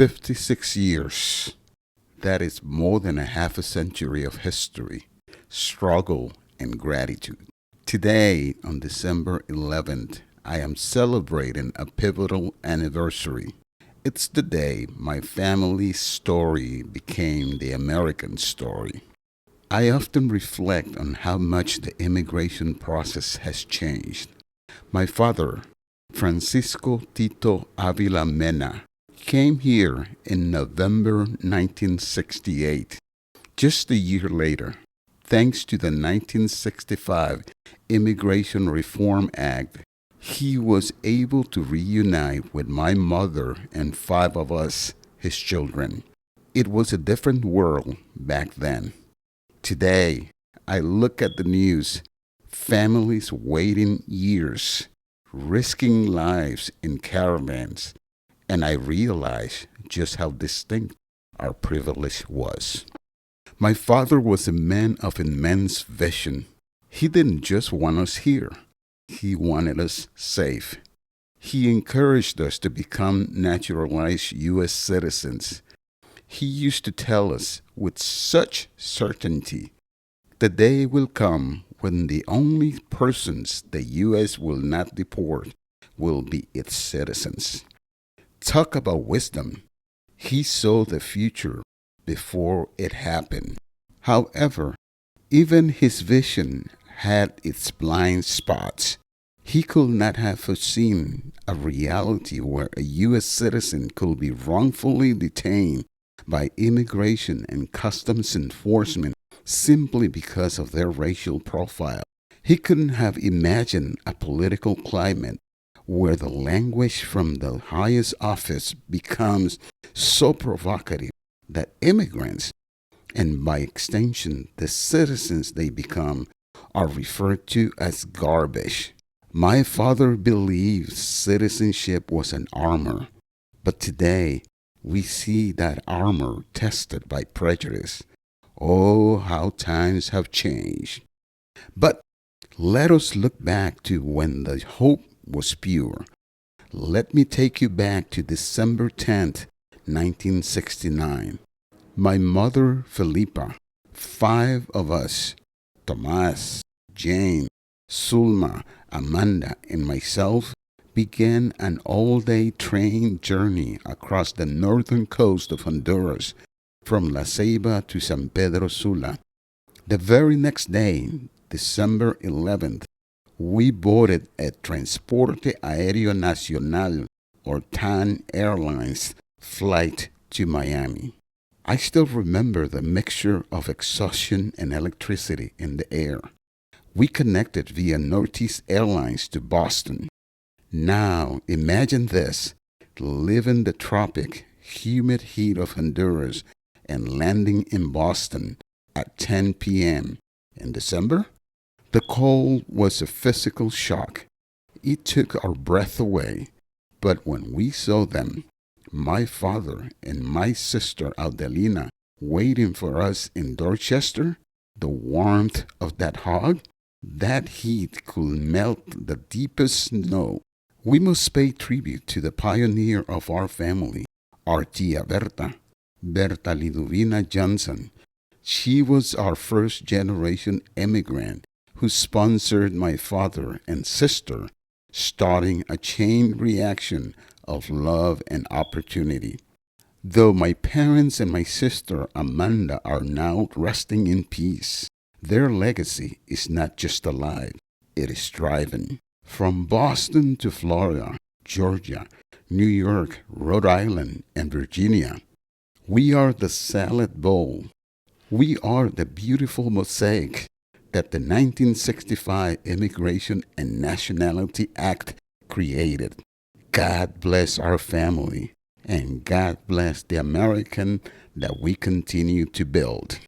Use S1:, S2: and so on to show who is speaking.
S1: 56 years. That is more than a half a century of history, struggle, and gratitude. Today, on December 11th, I am celebrating a pivotal anniversary. It's the day my family's story became the American story. I often reflect on how much the immigration process has changed. My father, Francisco Tito Avila Mena, came here in November 1968, just a year later. Thanks to the 1965 Immigration Reform Act, he was able to reunite with my mother and five of us, his children. It was a different world back then. Today, I look at the news, families waiting years, risking lives in caravans, and I realize just how distinct our privilege was. My father was a man of immense vision. He didn't just want us here, he wanted us safe. He encouraged us to become naturalized U.S. citizens. He used to tell us with such certainty, the day will come when the only persons the U.S. will not deport will be its citizens. Talk about wisdom. He saw the future before it happened. However, even his vision had its blind spots. He could not have foreseen a reality where a U.S. citizen could be wrongfully detained by immigration and customs enforcement simply because of their racial profile. He couldn't have imagined a political climate where the language from the highest office becomes so provocative that immigrants, and by extension the citizens they become, are referred to as garbage. My father believed citizenship was an armor, but today we see that armor tested by prejudice. Oh, how times have changed. But let us look back to when the hope was pure. Let me take you back to December 10th, 1969. My mother, Felipa, five of us, Tomas, Jane, Sulma, Amanda, and myself, began an all-day train journey across the northern coast of Honduras from La Ceiba to San Pedro Sula. The very next day, December 11th, we boarded a Transporte Aéreo Nacional or TAN Airlines flight to Miami. I still remember the mixture of exhaustion and electricity in the air. We connected via Northeast Airlines to Boston. Now imagine this, living the tropic, humid heat of Honduras and landing in Boston at 10 p.m. in December. The cold was a physical shock. It took our breath away. But when we saw them, my father and my sister Adelina, waiting for us in Dorchester, the warmth of that hug, that heat could melt the deepest snow. We must pay tribute to the pioneer of our family, our tia Berta, Berta Liduvina Johnson. She was our first generation immigrant who sponsored my father and sister, starting a chain reaction of love and opportunity. Though my parents and my sister Amanda are now resting in peace, their legacy is not just alive, it is thriving. From Boston to Florida, Georgia, New York, Rhode Island, and Virginia, we are the salad bowl. We are the beautiful mosaic that the 1965 Immigration and Nationality Act created. God bless our family, and God bless the American that we continue to build.